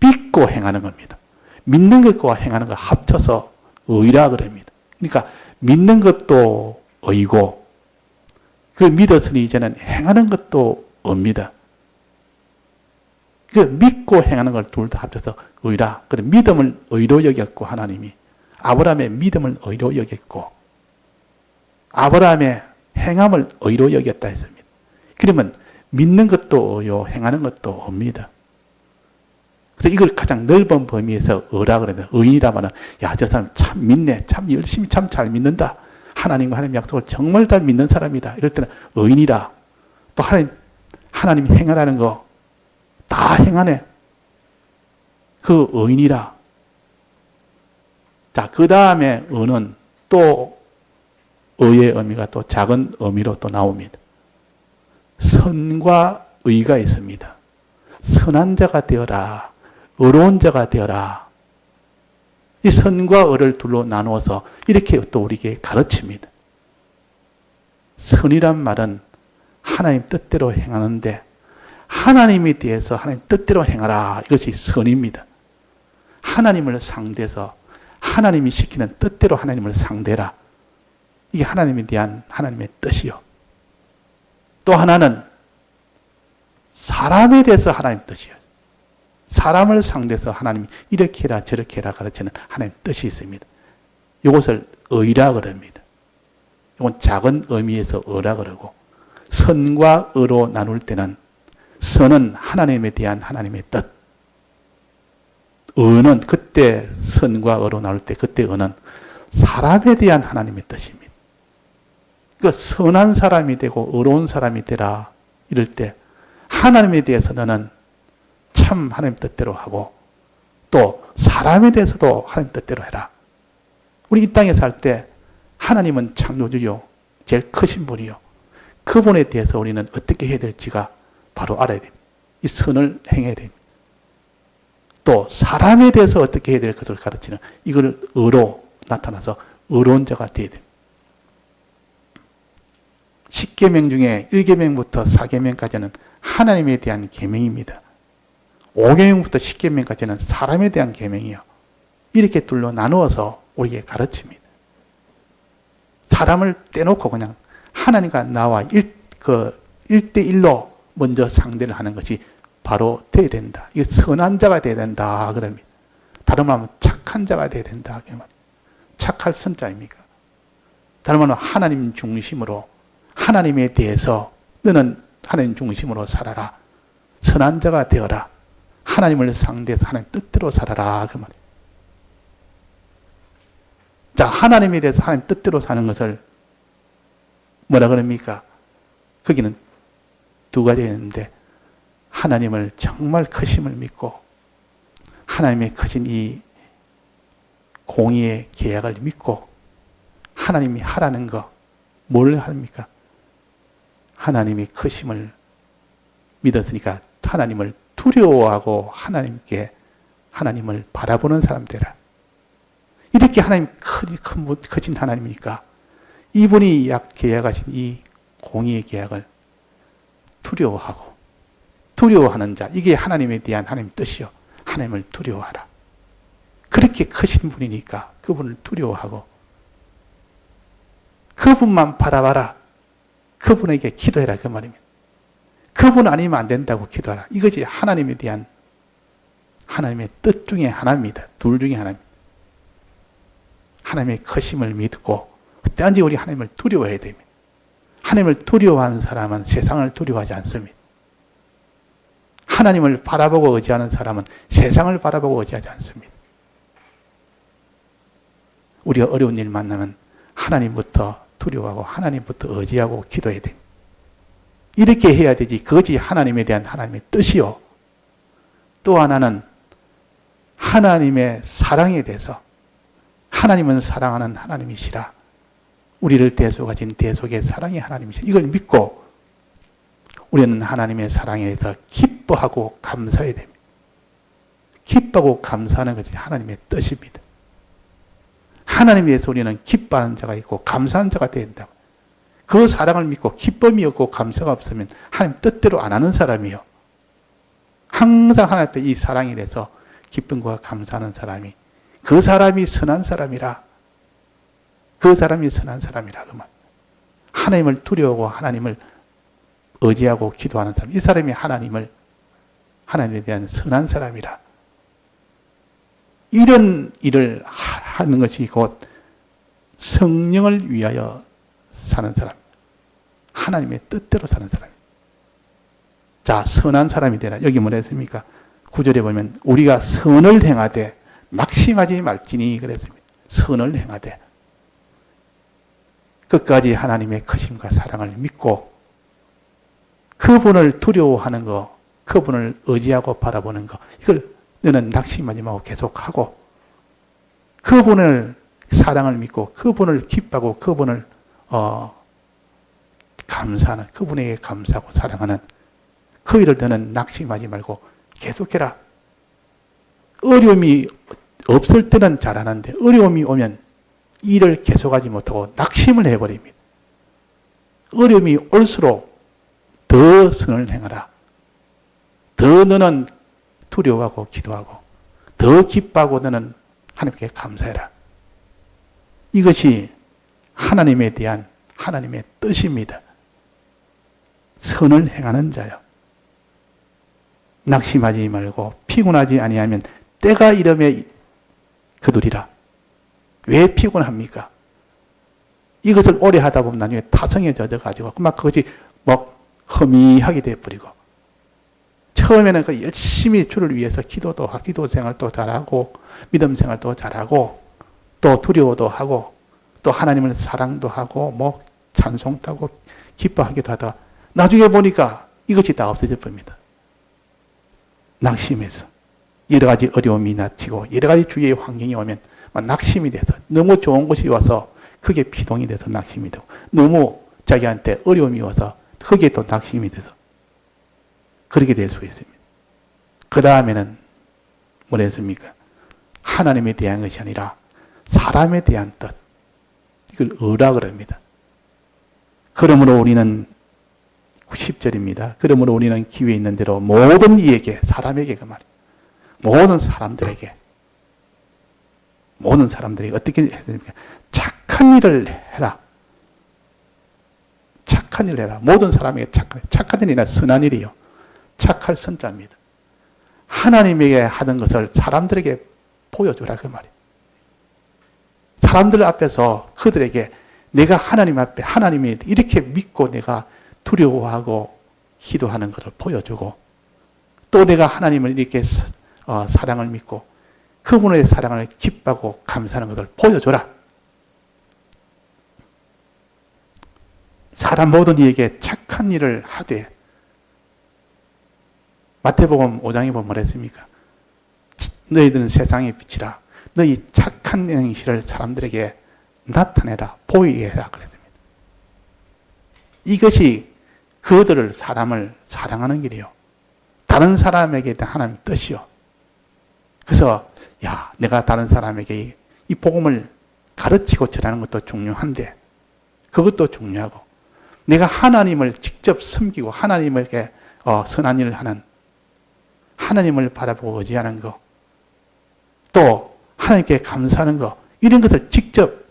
믿고 행하는 겁니다. 믿는 것과 행하는 걸 합쳐서 의라 그럽니다. 그러니까 믿는 것도 의고 그 믿었으니 이제는 행하는 것도 의입니다. 그 믿고 행하는 걸 둘 다 합쳐서 의라. 그래 믿음을 의로 여겼고 하나님이 아브라함의 믿음을 의로 여겼고 아브라함의 행함을 의로 여겼다 했습니다. 그러면 믿는 것도 의요, 행하는 것도 의입니다. 그래서 이걸 가장 넓은 범위에서 의라 그러면 의인이라 말은 야, 저 사람 참 믿네, 참 열심히 참 잘 믿는다. 하나님과 하나님 약속을 정말 잘 믿는 사람이다. 이럴 때는 의인이라. 또 하나님 행하라는 거 다 행하네. 그 의인이라. 자, 그 다음에 의는 또 의의 의미가 또 작은 의미로 또 나옵니다. 선과 의가 있습니다. 선한 자가 되어라. 의로운 자가 되어라. 이 선과 의를 둘로 나누어서 이렇게 또 우리에게 가르칩니다. 선이란 말은 하나님 뜻대로 행하는데 하나님에 대해서 하나님 뜻대로 행하라. 이것이 선입니다. 하나님을 상대해서 하나님이 시키는 뜻대로 하나님을 상대라. 이게 하나님에 대한 하나님의 뜻이요. 또 하나는 사람에 대해서 하나님 뜻이요. 사람을 상대해서 하나님이 이렇게 해라 저렇게 해라 가르치는 하나님 뜻이 있습니다. 이것을 의라 그럽니다. 이건 작은 의미에서 의라 그러고 선과 의로 나눌 때는 선은 하나님에 대한 하나님의 뜻, 의는 그때 선과 의로 나눌 때 그때 의는 사람에 대한 하나님의 뜻입니다. 그러니까 선한 사람이 되고 의로운 사람이 되라 이럴 때 하나님에 대해서 너는 참 하나님 뜻대로 하고 또 사람에 대해서도 하나님 뜻대로 해라. 우리 이 땅에 살 때 하나님은 창조주요. 제일 크신 분이요. 그분에 대해서 우리는 어떻게 해야 될지가 바로 알아야 됩니다. 이 선을 행해야 됩니다. 또 사람에 대해서 어떻게 해야 될 것을 가르치는 이걸 의로 나타나서 의로운 자가 되어야 됩니다. 10계명 중에 1계명부터 4계명까지는 하나님에 대한 계명입니다. 5계명부터 10계명까지는 사람에 대한 계명이요. 이렇게 둘로 나누어서 우리에게 가르칩니다. 사람을 떼놓고 그냥 하나님과 나와 1대1로 먼저 상대를 하는 것이 바로 되어야 된다. 이게 선한 자가 되어야 된다. 그럽니다. 다른 말로 하면 착한 자가 되어야 된다. 착할 선자입니까? 다른 말로 하나님 중심으로 하나님에 대해서 너는 하나님 중심으로 살아라. 선한 자가 되어라. 하나님을 상대해서 하나님 뜻대로 살아라. 그 말이에요. 자, 하나님에 대해서 하나님 뜻대로 사는 것을 뭐라 그럽니까? 거기는 두 가지가 있는데 하나님을 정말 크심을 믿고 하나님의 크신 이 공의의 계약을 믿고 하나님이 하라는 거 뭘 합니까? 하나님이 크심을 믿었으니까 하나님을 두려워하고 하나님을 바라보는 사람 되라. 이렇게 하나님 크신 하나님이니까 이분이 계약하신 이 공의의 계약을 두려워하고 두려워하는 자, 이게 하나님에 대한 하나님 뜻이요. 하나님을 두려워하라. 그렇게 크신 분이니까 그분을 두려워하고 그분만 바라봐라. 그분에게 기도해라 그 말입니다. 그분 아니면 안 된다고 기도하라. 이것이 하나님에 대한 하나님의 뜻 중에 하나입니다. 둘 중에 하나입니다. 하나님의 크심을 믿고 그때까지 우리 하나님을 두려워해야 됩니다. 하나님을 두려워하는 사람은 세상을 두려워하지 않습니다. 하나님을 바라보고 의지하는 사람은 세상을 바라보고 의지하지 않습니다. 우리가 어려운 일 만나면 하나님부터 두려워하고 하나님부터 의지하고 기도해야 됩니다. 이렇게 해야 되지. 그것이 하나님에 대한 하나님의 뜻이요. 또 하나는 하나님의 사랑에 대해서 하나님은 사랑하는 하나님이시라. 우리를 대속하신 대속의 사랑의 하나님이시라. 이걸 믿고 우리는 하나님의 사랑에 대해서 기뻐하고 감사해야 됩니다. 기뻐하고 감사하는 것이 하나님의 뜻입니다. 하나님에 대해서 우리는 기뻐하는 자가 있고 감사하는 자가 되어야 된다고. 그 사랑을 믿고 기쁨이 없고 감사가 없으면 하나님 뜻대로 안 하는 사람이요. 항상 하나님 앞에 이 사랑에 대해서 기쁨과 감사하는 사람이 그 사람이 선한 사람이라. 그 사람이 선한 사람이라. 그 말. 하나님을 두려워하고 하나님을 의지하고 기도하는 사람. 이 사람이 하나님에 대한 선한 사람이라. 이런 일을 하는 것이 곧 성령을 위하여 사는 사람. 하나님의 뜻대로 사는 사람. 자, 선한 사람이 되라. 여기 뭐라 했습니까? 9절에 보면 우리가 선을 행하되 막심하지 말지니 그랬습니다. 선을 행하되 끝까지 하나님의 크심과 사랑을 믿고 그분을 두려워하는 거, 그분을 의지하고 바라보는 거, 이걸 너는 낙심하지 말고 계속하고, 그분을 사랑을 믿고, 그분을 기뻐하고, 그분을 감사하는, 그분에게 감사하고 사랑하는 그 일을 너는 낙심하지 말고 계속해라. 어려움이 없을 때는 잘하는데 어려움이 오면 일을 계속하지 못하고 낙심을 해버립니다. 어려움이 올수록 더 선을 행하라. 더 너는 두려워하고 기도하고 더 기뻐하고 너는 하나님께 감사해라. 이것이 하나님에 대한 하나님의 뜻입니다. 선을 행하는 자요. 낙심하지 말고 피곤하지 아니하면 때가 이름에 거두리라. 왜 피곤합니까? 이것을 오래 하다 보면 나중에 타성에 젖어가지고 막 그것이 막 허미하게 돼버리고 처음에는 그 열심히 주를 위해서 기도도 하고 기도 생활도 잘하고 믿음 생활도 잘하고 또 두려워도 하고 또 하나님을 사랑도 하고 뭐 찬송도 하고 기뻐하기도 하다가 나중에 보니까 이것이 다 없어져 버립니다. 낙심해서 여러 가지 어려움이 닥치고 여러 가지 주위의 환경이 오면 낙심이 돼서 너무 좋은 것이 와서 그게 피동이 돼서 낙심이 되고 너무 자기한테 어려움이 와서 그게 또 낙심이 돼서 그렇게 될 수 있습니다. 그 다음에는 뭐랬습니까? 하나님에 대한 것이 아니라 사람에 대한 뜻, 이걸 의라고 합니다. 그러므로 우리는 10절입니다. 그러므로 우리는 기회 있는 대로 모든 이에게, 사람에게 그 말이에요. 모든 사람들에게 어떻게 해야 됩니까? 착한 일을 해라. 착한 일을 해라. 모든 사람에게 착한 일이나 선한 일이요. 착할 선자입니다. 하나님에게 하는 것을 사람들에게 보여주라 그 말이에요. 사람들 앞에서 그들에게 내가 하나님 앞에 하나님이 이렇게 믿고 내가 두려워하고 기도하는 것을 보여주고 또 내가 하나님을 이렇게 사랑을 믿고 그분의 사랑을 기뻐하고 감사하는 것을 보여줘라. 사람 모든 이에게 착한 일을 하되 마태복음 5장에 보면 뭐라 했습니까? 너희들은 세상의 빛이라. 너희 착한 행실을 사람들에게 나타내라. 보이게 해라. 그랬습니다. 이것이 그들을 사람을 사랑하는 길이요. 다른 사람에게 대한 하나님의 뜻이요. 그래서 내가 다른 사람에게 이 복음을 가르치고 전하는 것도 중요한데 그것도 중요하고 내가 하나님을 직접 섬기고 하나님에게 선한 일을 하는 하나님을 바라보고 의지하는 것 또 하나님께 감사하는 것 이런 것을 직접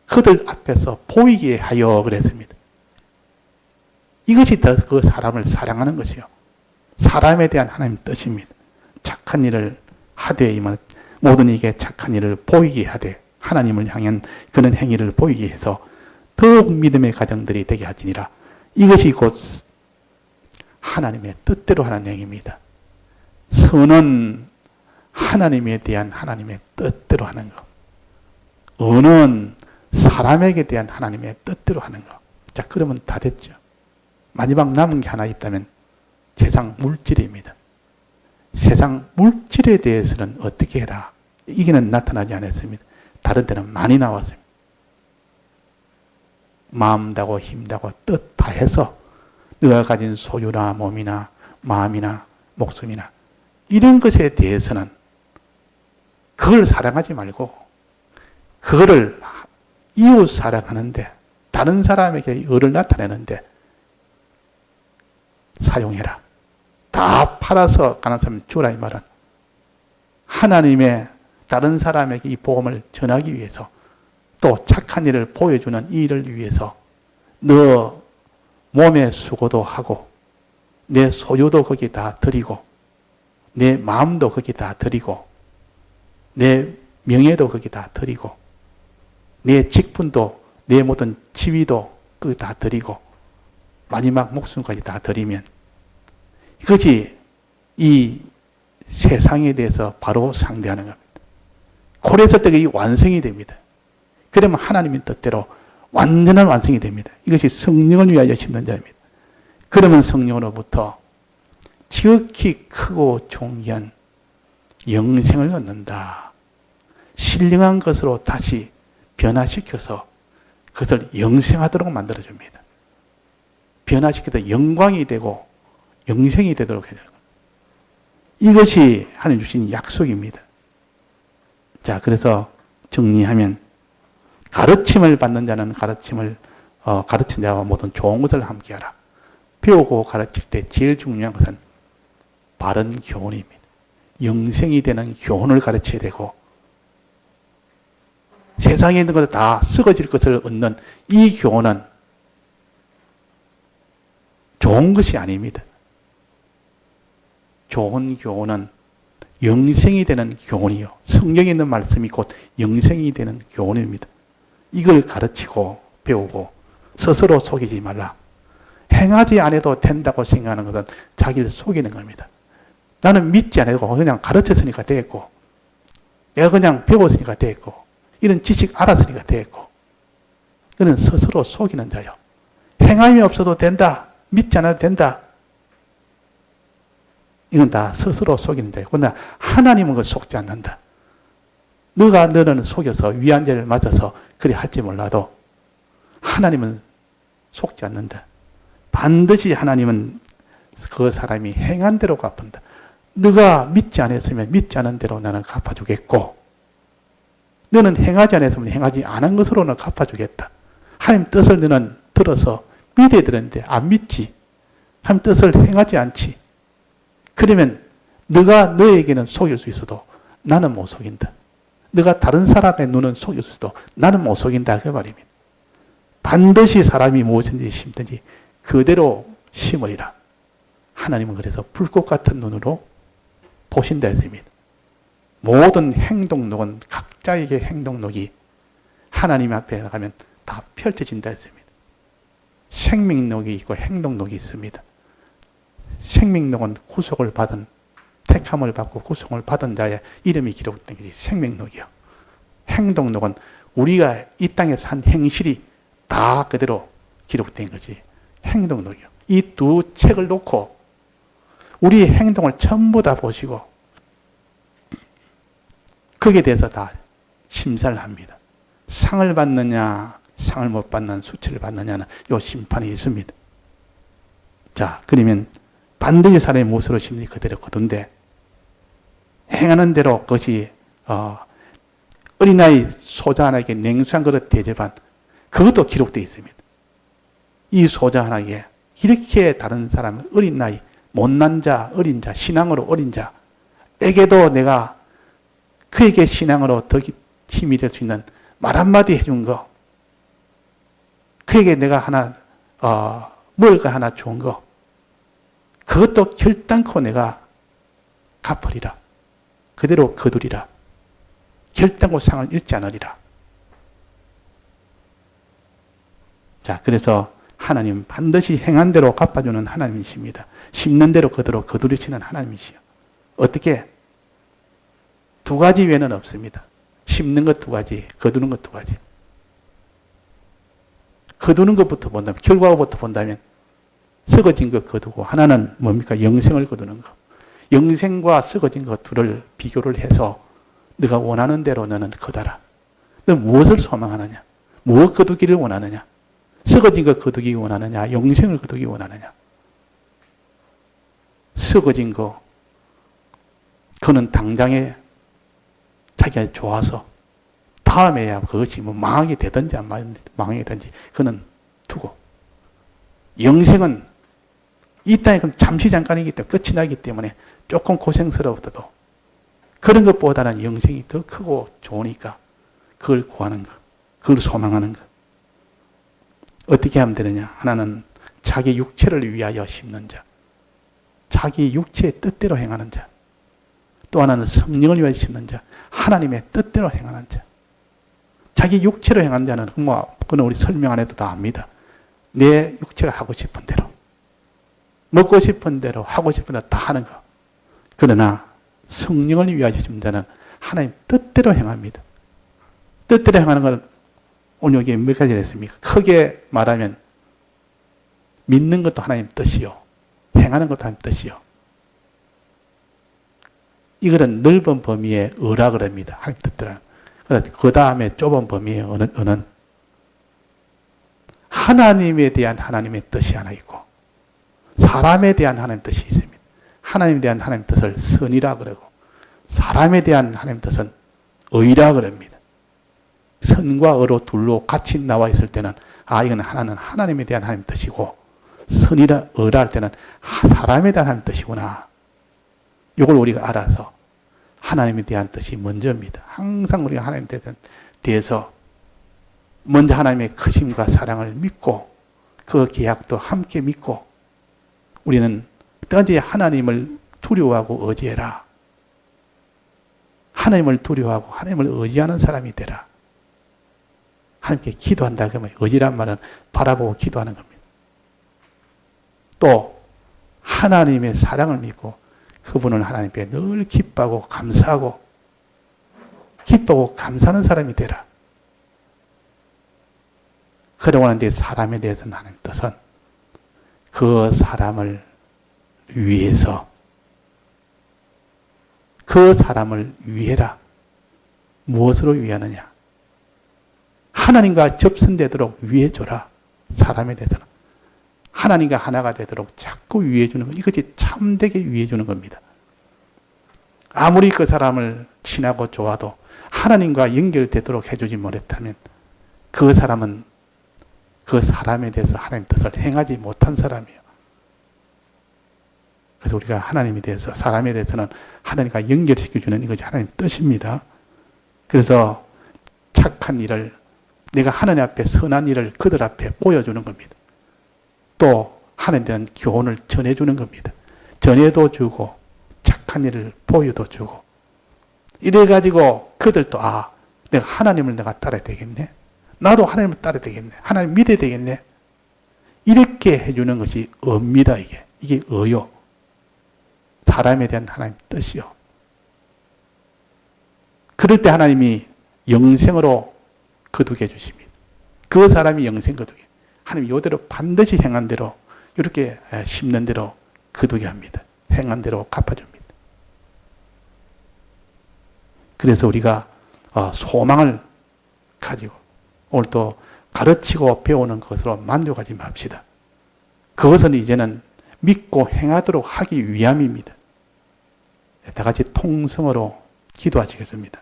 그들 앞에서 보이게 하여 그랬습니다. 이것이 더 그 사람을 사랑하는 것이요. 사람에 대한 하나님의 뜻입니다. 착한 일을 하되 모든 이에게 착한 일을 보이게 하되 하나님을 향한 그런 행위를 보이게 해서 더욱 믿음의 가정들이 되게 하지니라. 이것이 곧 하나님의 뜻대로 하는 행위입니다. 선은 하나님에 대한 하나님의 뜻대로 하는 것. 은은 사람에게 대한 하나님의 뜻대로 하는 것. 자, 그러면 다 됐죠. 마지막 남은 게 하나 있다면 세상 물질입니다. 세상 물질에 대해서는 어떻게 해라. 이게는 나타나지 않았습니다. 다른 데는 많이 나왔습니다. 마음다고 힘다고 뜻 다 해서 너가 가진 소유나 몸이나 마음이나 목숨이나 이런 것에 대해서는 그걸 사랑하지 말고 그거를 이웃 사랑하는데 다른 사람에게 의를 나타내는데 사용해라. 다 팔아서 가난 사람 주라 이 말은 하나님의 다른 사람에게 이 복음을 전하기 위해서 또 착한 일을 보여주는 이 일을 위해서 너 몸의 수고도 하고 내 소유도 거기 다 드리고 내 마음도 거기 다 드리고 내 명예도 거기 다 드리고 내 직분도 내 모든 지위도 거기 다 드리고 마지막 목숨까지 다 드리면 이것이 이 세상에 대해서 바로 상대하는 겁니다. 그래서 이 완성이 됩니다. 그러면 하나님의 뜻대로 완전한 완성이 됩니다. 이것이 성령을 위하여 심는 자입니다. 그러면 성령으로부터 지극히 크고 존귀한 영생을 얻는다. 신령한 것으로 다시 변화시켜서 그것을 영생하도록 만들어줍니다. 변화시켜서 영광이 되고 영생이 되도록 해줘요. 이것이 하나님 주신 약속입니다. 자, 그래서 정리하면 가르침을 받는 자는 가르친 자와 모든 좋은 것을 함께하라. 배우고 가르칠 때 제일 중요한 것은 바른 교훈입니다. 영생이 되는 교훈을 가르쳐야 되고 세상에 있는 것을 다 썩어질 것을 얻는 이 교훈은 좋은 것이 아닙니다. 좋은 교훈은 영생이 되는 교훈이요. 성경에 있는 말씀이 곧 영생이 되는 교훈입니다. 이걸 가르치고 배우고 스스로 속이지 말라. 행하지 않아도 된다고 생각하는 것은 자기를 속이는 겁니다. 나는 믿지 않아도 그냥 가르쳤으니까 됐고 내가 그냥 배웠으니까 됐고 이런 지식 알았으니까 됐고 그는 스스로 속이는 자요. 행함이 없어도 된다. 믿지 않아도 된다. 이건 다 스스로 속이는 자예요. 그러나 하나님은 그걸 속지 않는다. 너는 속여서 위안제를 맞아서 그리 할지 몰라도 하나님은 속지 않는다. 반드시 하나님은 그 사람이 행한 대로 갚는다. 너가 믿지 않았으면 믿지 않은 대로 나는 갚아주겠고 너는 행하지 않았으면 행하지 않은 것으로는 갚아주겠다. 하나님 뜻을 너는 들어서 믿어야 되는데 안 믿지. 하나님 뜻을 행하지 않지. 그러면 너가 너에게는 속일 수 있어도 나는 못 속인다. 너가 다른 사람의 눈은 속일 수 있어도 나는 못 속인다. 그 말입니다. 반드시 사람이 무엇인지 심든지 그대로 심으리라. 하나님은 그래서 불꽃 같은 눈으로 보신다 했습니다. 모든 행동록은 각자에게 행동록이 하나님 앞에 나가면 다 펼쳐진다 했습니다. 생명록이 있고 행동록이 있습니다. 생명록은 구속을 받은 택함을 받고 구속을 받은 자의 이름이 기록된 것이 생명록이요. 행동록은 우리가 이 땅에 산 행실이 다 그대로 기록된 것이 행동록이요. 이 두 책을 놓고 우리의 행동을 전부 다 보시고 거기에 대해서 다 심사를 합니다. 상을 받느냐 상을 못 받는 수치를 받느냐는 이 심판이 있습니다. 자, 그러면 반드시 사람의 무엇으로 심리 그대로 거둔데 행하는 대로 그것이 어린아이 소자 하나에게 냉수 한 그릇 대접한 그것도 기록되어 있습니다. 이 소자 하나에게 이렇게 다른 사람 어린 나이 못난 자 어린 자 신앙으로 어린 자에게도 내가 그에게 신앙으로 더 힘이 될 수 있는 말 한마디 해준 거 그에게 내가 하나 뭘까 하나 좋은 거 그것도 결단코 내가 갚으리라. 그대로 거두리라. 결단코 상을 잃지 않으리라. 자, 그래서 하나님 반드시 행한 대로 갚아주는 하나님이십니다. 심는 대로 그대로 거두리시는 하나님이시요. 어떻게? 두 가지 외에는 없습니다. 심는 것 두 가지, 거두는 것 두 가지. 거두는 것부터 본다면, 결과부터 본다면 썩어진 것 거두고 하나는 뭡니까? 영생을 거두는 것. 영생과 썩어진 것 둘을 비교를 해서 네가 원하는 대로 너는 거둬라. 너 무엇을 소망하느냐? 무엇 거두기를 원하느냐? 썩어진 것 거두기 원하느냐? 영생을 거두기 원하느냐? 썩어진 거 그는 당장에 자기가 좋아서 다음에야 그것이 뭐 망하게 되든지 안 망하게 되든지 그는 두고 영생은 이 땅에 잠시 잠깐이기 때문에 끝이 나기 때문에 조금 고생스러워도 그런 것보다는 영생이 더 크고 좋으니까 그걸 구하는 것, 그걸 소망하는 것. 어떻게 하면 되느냐? 하나는 자기 육체를 위하여 심는 자, 자기 육체의 뜻대로 행하는 자. 또 하나는 성령을 위하여 심는 자, 하나님의 뜻대로 행하는 자. 자기 육체로 행하는 자는 그건 우리 설명 안 해도 다 압니다. 내 육체가 하고 싶은 대로, 먹고 싶은 대로, 하고 싶은 대로 다 하는 거. 그러나 성령을 위하여 심는 자는 하나님 뜻대로 행합니다. 뜻대로 행하는 건 오늘 여기 몇 가지를 했습니까? 크게 말하면 믿는 것도 하나님 뜻이요. 행하는 것도 하나님 뜻이요. 이거는 넓은 범위의 의라 그럽니다. 하나님 뜻들은. 그 다음에 좁은 범위의 의는 하나님에 대한 하나님의 뜻이 하나 있고 사람에 대한 하나님의 뜻이 있습니다. 하나님에 대한 하나님의 뜻을 선이라 그러고 사람에 대한 하나님의 뜻은 의라 그럽니다. 선과 의로 둘로 같이 나와 있을 때는 이건 하나는 하나님에 대한 하나님의 뜻이고 선이라 의라 할 때는 사람에 대한 하나님의 뜻이구나. 이걸 우리가 알아서 하나님에 대한 뜻이 먼저입니다. 항상 우리가 하나님에 대해서 먼저 하나님의 크심과 사랑을 믿고 그 계약도 함께 믿고 우리는 언제 하나님을 두려워하고 의지해라. 하나님을 두려워하고 하나님을 의지하는 사람이 되라. 하나님께 기도한다 그러면 의지란 말은 바라보고 기도하는 겁니다. 또 하나님의 사랑을 믿고 그분을 하나님께 늘 기뻐하고 감사하고 기뻐하고 감사하는 사람이 되라. 그러고 하는데 사람에 대해서는 하나님 뜻은 그 사람을 위해서 그 사람을 위해라. 무엇으로 위하느냐? 하나님과 접선되도록 위해줘라. 사람에 대해서는. 하나님과 하나가 되도록 자꾸 위해주는 것. 이것이 참되게 위해주는 겁니다. 아무리 그 사람을 친하고 좋아도 하나님과 연결되도록 해주지 못했다면 그 사람은 그 사람에 대해서 하나님 뜻을 행하지 못한 사람이에요. 그래서 우리가 하나님에 대해서 사람에 대해서는 하나님과 연결시켜주는 이것이 하나님 뜻입니다. 그래서 착한 일을 내가 하나님 앞에 선한 일을 그들 앞에 보여주는 겁니다. 또 하나님에 대한 교훈을 전해주는 겁니다. 전해도 주고 착한 일을 보여도 주고 이래가지고 그들도 내가 하나님을 내가 따라야 되겠네. 나도 하나님을 따라야 되겠네. 하나님 믿어야 되겠네. 이렇게 해주는 것이 의입니다. 이게 의요. 사람에 대한 하나님 뜻이요. 그럴 때 하나님이 영생으로 거두게 해주십니다. 그 사람이 영생 거두게. 하나님 이대로 반드시 행한 대로 이렇게 심는 대로 거두게 합니다. 행한 대로 갚아줍니다. 그래서 우리가 소망을 가지고 오늘 또 가르치고 배우는 것으로 만족하지 맙시다. 그것은 이제는 믿고 행하도록 하기 위함입니다. 다 같이 통성으로 기도하시겠습니다.